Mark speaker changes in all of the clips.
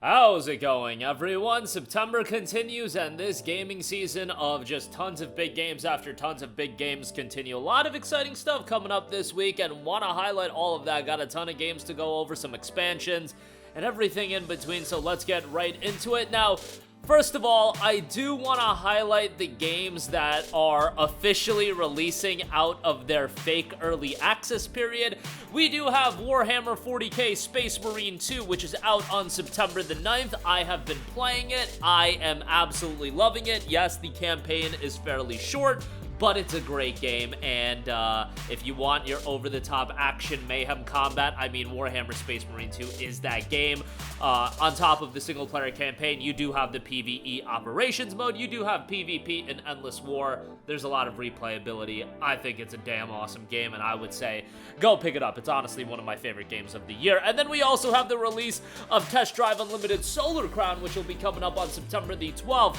Speaker 1: How's it going, everyone? September continues, and this gaming season of just tons of big games after tons of big games continue. A lot of exciting stuff coming up this week, and want to highlight all of that. Got a ton of games to go over, some expansions, and everything in between, so let's get right into it. Now, first of all, I do want to highlight the games that are officially releasing out of their fake early access period. We do have Warhammer 40k Space Marine 2, which is out on September the 9th. I have been playing it. I am absolutely loving it. Yes, the campaign is fairly short, but it's a great game, and if you want your over-the-top action mayhem combat, I mean, Warhammer Space Marine 2 is that game. On top of the single-player campaign, you do have the PvE operations mode, you do have PvP and Endless War. There's a lot of replayability. I think it's a damn awesome game, and I would say go pick it up. It's honestly one of my favorite games of the year. And then we also have the release of Test Drive Unlimited Solar Crown, which will be coming up on September the 12th.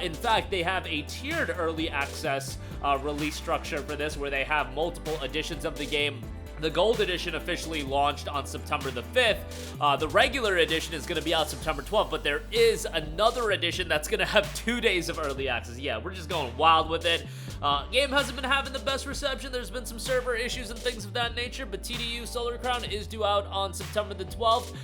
Speaker 1: In fact, they have a tiered early access release structure for this, where they have multiple editions of the game. The Gold Edition officially launched on September the 5th. The regular edition is going to be out September 12th, but there is another edition that's going to have 2 days of early access. Yeah, we're just going wild with it. Game hasn't been having the best reception. There's been some server issues and things of that nature, but TDU Solar Crown is due out on September the 12th.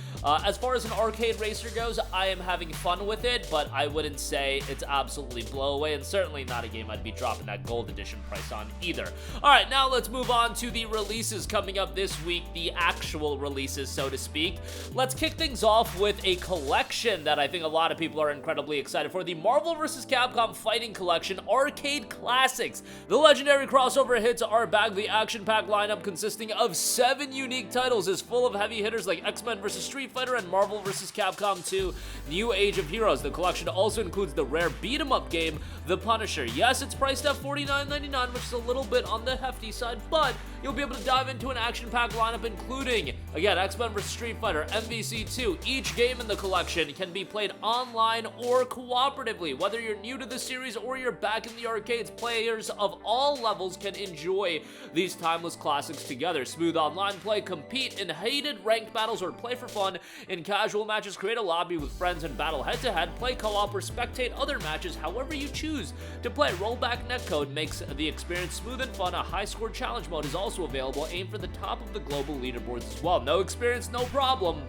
Speaker 1: As far as an arcade racer goes, I am having fun with it, but I wouldn't say it's absolutely blow away, and certainly not a game I'd be dropping that Gold Edition price on either. Alright, now let's move on to the releases coming up this week, the actual releases, so to speak. Let's kick things off with a collection that I think a lot of people are incredibly excited for. The Marvel vs. Capcom Fighting Collection Arcade Classics. The legendary crossover hits are back. The action-packed lineup, consisting of 7 unique titles, is full of heavy hitters like X-Men vs. Street Fighter and Marvel vs. Capcom 2 New Age of Heroes. The collection also includes the rare beat-em-up game, The Punisher. Yes, it's priced at $49.99, which is a little bit on the hefty side, but you'll be able to dive into an action-packed lineup including, again, X-Men vs. Street Fighter, MVC2. Each game in the collection can be played online or cooperatively. Whether you're new to the series or you're back in the arcades, players of all levels can enjoy these timeless classics together. Smooth online play, compete in hated ranked battles, or play for fun in casual matches. Create a lobby with friends and battle head-to-head. Play co-op or spectate other matches however you choose to play. Rollback netcode makes the experience smooth and fun. A high-score challenge mode is also available. Aim for the top of the global leaderboards as well. No experience, no problem.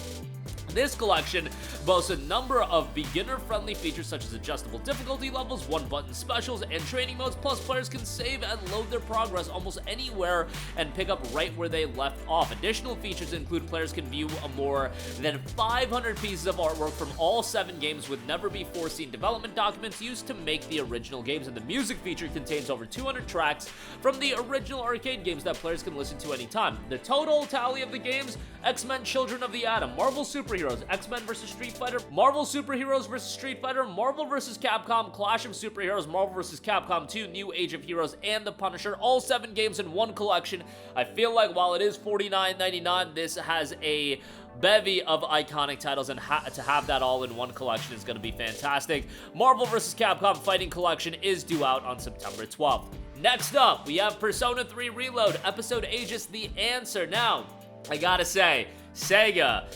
Speaker 1: This collection boasts a number of beginner-friendly features such as adjustable difficulty levels, one-button specials, and training modes. Plus, players can save and load their progress almost anywhere and pick up right where they left off. Additional features include players can view more than 500 pieces of artwork from all 7 games with never-before-seen development documents used to make the original games, and the music feature contains over 200 tracks from the original arcade games that players can listen to anytime. The total tally of the games: X-Men Children of the Atom, Marvel Superheroes, X-Men vs. Street Fighter, Marvel Superheroes vs. Street Fighter, Marvel vs. Capcom, Clash of Superheroes, Marvel vs. Capcom 2, New Age of Heroes, and The Punisher. All 7 games in one collection. I feel like while it is $49.99, this has a bevy of iconic titles, and to have that all in one collection is going to be fantastic. Marvel vs. Capcom Fighting Collection is due out on September 12th. Next up, we have Persona 3 Reload, Episode Aegis: The Answer. Now, I gotta say, Sega,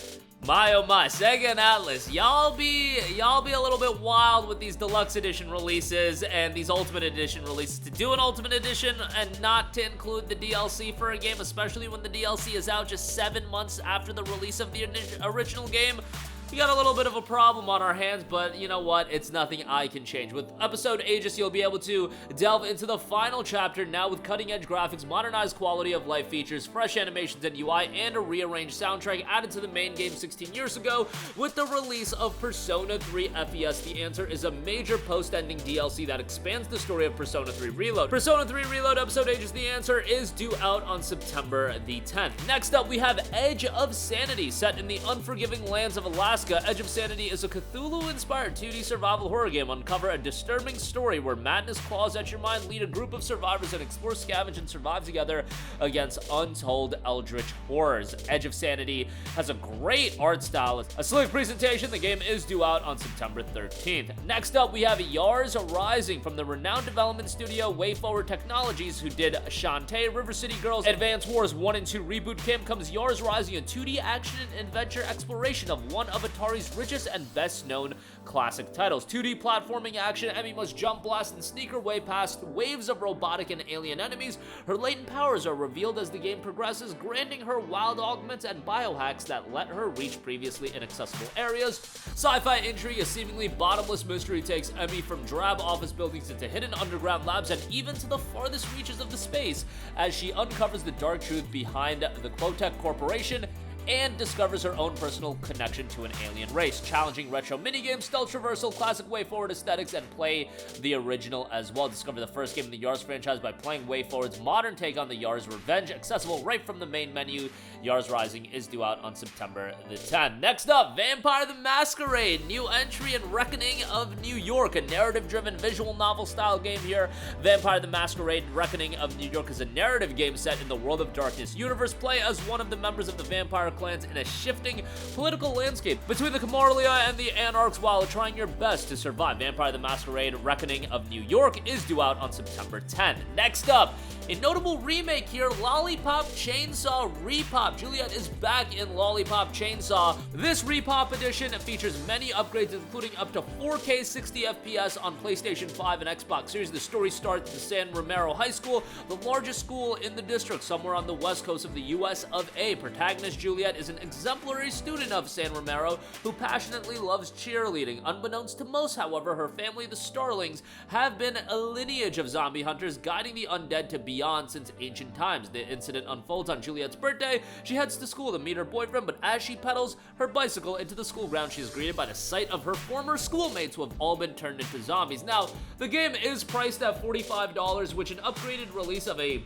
Speaker 1: my oh my, Sega and Atlas, y'all be a little bit wild with these deluxe edition releases and these ultimate edition releases. To do an ultimate edition and not to include the DLC for a game, especially when the DLC is out just 7 months after the release of the original game, we got a little bit of a problem on our hands, but you know what? It's nothing I can change. With Episode Aegis, you'll be able to delve into the final chapter now with cutting-edge graphics, modernized quality of life features, fresh animations and UI, and a rearranged soundtrack added to the main game 16 years ago with the release of Persona 3 FES. The Answer is a major post-ending DLC that expands the story of Persona 3 Reload. Persona 3 Reload Episode Aegis: The Answer is due out on September the 10th. Next up, we have Edge of Sanity. Set in the unforgiving lands of Alaska, Edge of Sanity is a Cthulhu-inspired 2D survival horror game. Uncover a disturbing story where madness claws at your mind, lead a group of survivors, and explore, scavenge, and survive together against untold eldritch horrors. Edge of Sanity has a great art style, a slick presentation. The game is due out on September 13th. Next up, we have Yars Rising from the renowned development studio WayForward Technologies, who did Shantae, River City Girls, Advance Wars 1 and 2 Reboot Camp. Comes Yars Rising, a 2D action and adventure exploration of one of a Atari's richest and best-known classic titles. 2D platforming action, Emmy must jump, blast, and sneak her way past waves of robotic and alien enemies. Her latent powers are revealed as the game progresses, granting her wild augments and biohacks that let her reach previously inaccessible areas. Sci-fi intrigue, a seemingly bottomless mystery, takes Emmy from drab office buildings into hidden underground labs and even to the farthest reaches of the space as she uncovers the dark truth behind the Quotech Corporation and discovers her own personal connection to an alien race, challenging retro minigames, stealth traversal, classic WayForward aesthetics, and play the original as well. Discover the first game in the Yars franchise by playing WayForward's modern take on the Yars Revenge, accessible right from the main menu. Yars Rising is due out on September the 10th. Next up, Vampire the Masquerade, new entry and Reckoning of New York, a narrative-driven visual novel-style game here. Vampire the Masquerade Reckoning of New York is a narrative game set in the World of Darkness universe. Play as one of the members of the vampire clans in a shifting political landscape between the Camarilla and the Anarchs while trying your best to survive. Vampire the Masquerade Reckoning of New York is due out on September 10th. Next up, a notable remake here, Lollipop Chainsaw RePOP. Juliet is back in Lollipop Chainsaw. This RePOP edition features many upgrades, including up to 4K 60 FPS on PlayStation 5 and Xbox Series. The story starts at San Romero High School, the largest school in the district, somewhere on the west coast of the US of A. Protagonist Juliet is an exemplary student of San Romero who passionately loves cheerleading. Unbeknownst to most, however, her family, the Starlings, have been a lineage of zombie hunters guiding the undead to beyond since ancient times. The incident unfolds on Juliet's birthday. She heads to school to meet her boyfriend, but as she pedals her bicycle into the school ground, she is greeted by the sight of her former schoolmates who have all been turned into zombies. Now, the game is priced at $45, which an upgraded release of a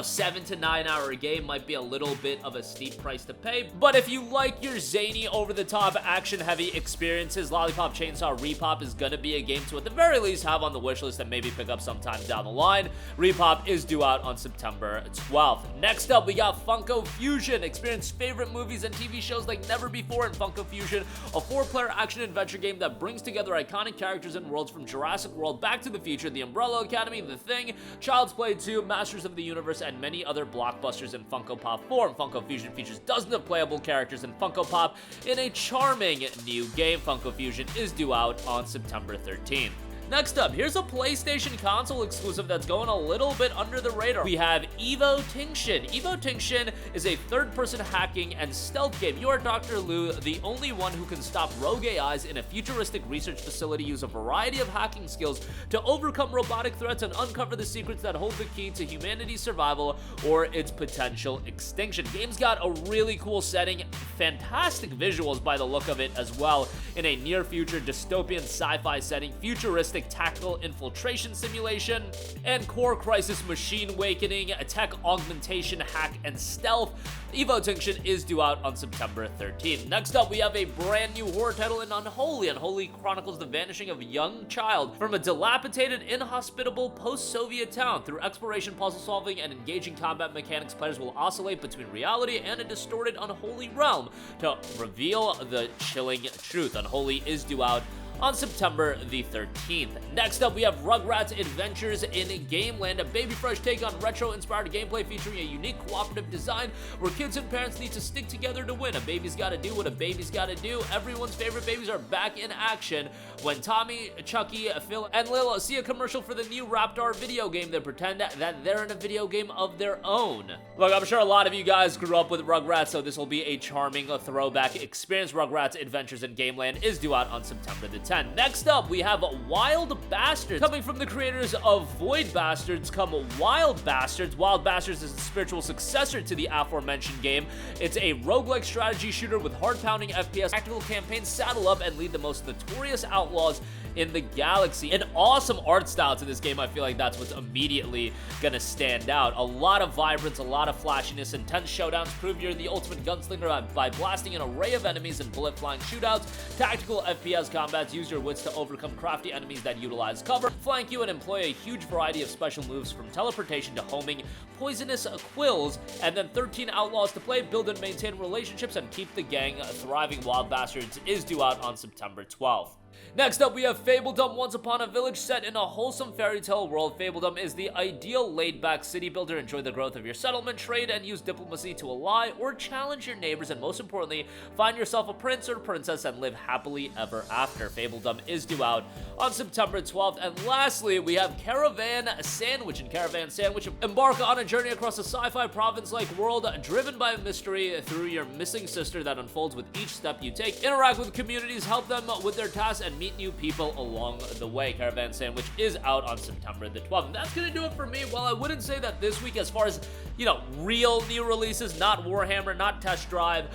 Speaker 1: 7 to 9 hour game might be a little bit of a steep price to pay, but if you like your zany, over-the-top, action-heavy experiences, Lollipop Chainsaw RePOP is gonna be a game to at the very least have on the wishlist and maybe pick up sometime down the line. RePOP is due out on September 12th. Next up, we got Funko Fusion. Experience favorite movies and TV shows like never before in Funko Fusion, a 4-player action-adventure game that brings together iconic characters and worlds from Jurassic World, Back to the Future, The Umbrella Academy, The Thing, Child's Play 2, Masters of the Universe, and many other blockbusters in Funko Pop form. Funko Fusion features dozens of playable characters in Funko Pop in a charming new game. Funko Fusion is due out on September 13th. Next up, here's a PlayStation console exclusive that's going a little bit under the radar. We have EVOTINCTION. EVOTINCTION is a third-person hacking and stealth game. You are Dr. Liu, the only one who can stop rogue AIs in a futuristic research facility, use a variety of hacking skills to overcome robotic threats and uncover the secrets that hold the key to humanity's survival or its potential extinction. Game's got a really cool setting, fantastic visuals by the look of it as well, in a near-future dystopian sci-fi setting, futuristic tactical infiltration simulation, and core crisis machine awakening, tech augmentation, hack, and stealth. EVOTINCTION is due out on September 13th. Next up, we have a brand new horror title in Unholy. Unholy chronicles the vanishing of a young child from a dilapidated, inhospitable post-Soviet town. Through exploration, puzzle solving, and engaging combat mechanics, players will oscillate between reality and a distorted unholy realm to reveal the chilling truth. Unholy is due out on September the 13th. Next up, we have Rugrats Adventures in Gameland, a baby-fresh take on retro-inspired gameplay featuring a unique cooperative design where kids and parents need to stick together to win. A baby's gotta do what a baby's gotta do. Everyone's favorite babies are back in action. When Tommy, Chucky, Phil, and Lil see a commercial for the new Raptor video game, they pretend that they're in a video game of their own. Look, I'm sure a lot of you guys grew up with Rugrats, so this will be a charming throwback experience. Rugrats Adventures in Gameland is due out on September the 10th. Next up, we have Wild Bastards. Coming from the creators of Void Bastards come Wild Bastards. Wild Bastards is the spiritual successor to the aforementioned game. It's a roguelike strategy shooter with hard-pounding FPS, tactical campaigns. Saddle up and lead the most notorious outlaws in the galaxy. An awesome art style to this game. I feel like that's what's immediately gonna stand out. A lot of vibrance, a lot of flashiness, intense showdowns. Prove you're the ultimate gunslinger by blasting an array of enemies in bullet-flying shootouts. Tactical FPS combats. Use your wits to overcome crafty enemies that utilize cover, flank you, and employ a huge variety of special moves from teleportation to homing poisonous quills. And then 13 outlaws to play, build and maintain relationships, and keep the gang thriving. Wild Bastards is due out on September 12th. Next up, we have Fabledom. Once upon a village set in a wholesome fairy tale world, Fabledom is the ideal laid-back city builder. Enjoy the growth of your settlement, trade, and use diplomacy to ally or challenge your neighbors, and most importantly, find yourself a prince or princess and live happily ever after. Fabledom is due out on September 12th. And lastly, we have Caravan SandWitch. In Caravan SandWitch, embark on a journey across a sci-fi province-like world driven by a mystery through your missing sister that unfolds with each step you take. Interact with communities, help them with their tasks, and meet new people along the way. Caravan SandWitch is out on September the 12th. And that's gonna do it for me. While I wouldn't say that this week, as far as, you know, real new releases, not Warhammer, not Test Drive,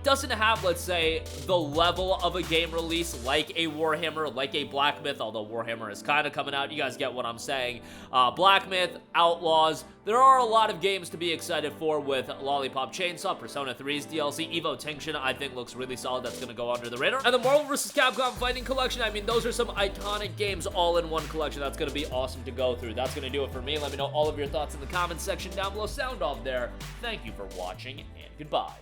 Speaker 1: doesn't have, let's say, the level of a game release like a Warhammer, like a Black Myth, although Warhammer is kind of coming out. You guys get what I'm saying. Black Myth, Outlaws, there are a lot of games to be excited for with LOLLIPOP Chainsaw, Persona 3's DLC, EVOTINCTION, I think looks really solid. That's gonna go under the radar. And the Marvel vs. Capcom Fighting Collection, I mean, those are some iconic games all in one collection. That's gonna be awesome to go through. That's gonna do it for me. Let me know all of your thoughts in the comments section down below. Sound off there. Thank you for watching, and goodbye.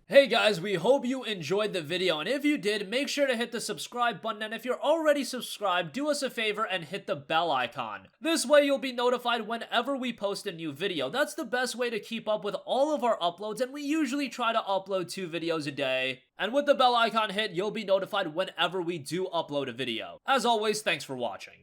Speaker 1: Hey guys, we hope you enjoyed the video, and if you did, make sure to hit the subscribe button, and if you're already subscribed, do us a favor and hit the bell icon. This way you'll be notified whenever we post a new video. That's the best way to keep up with all of our uploads, and we usually try to upload 2 videos a day. And with the bell icon hit, you'll be notified whenever we do upload a video. As always, thanks for watching.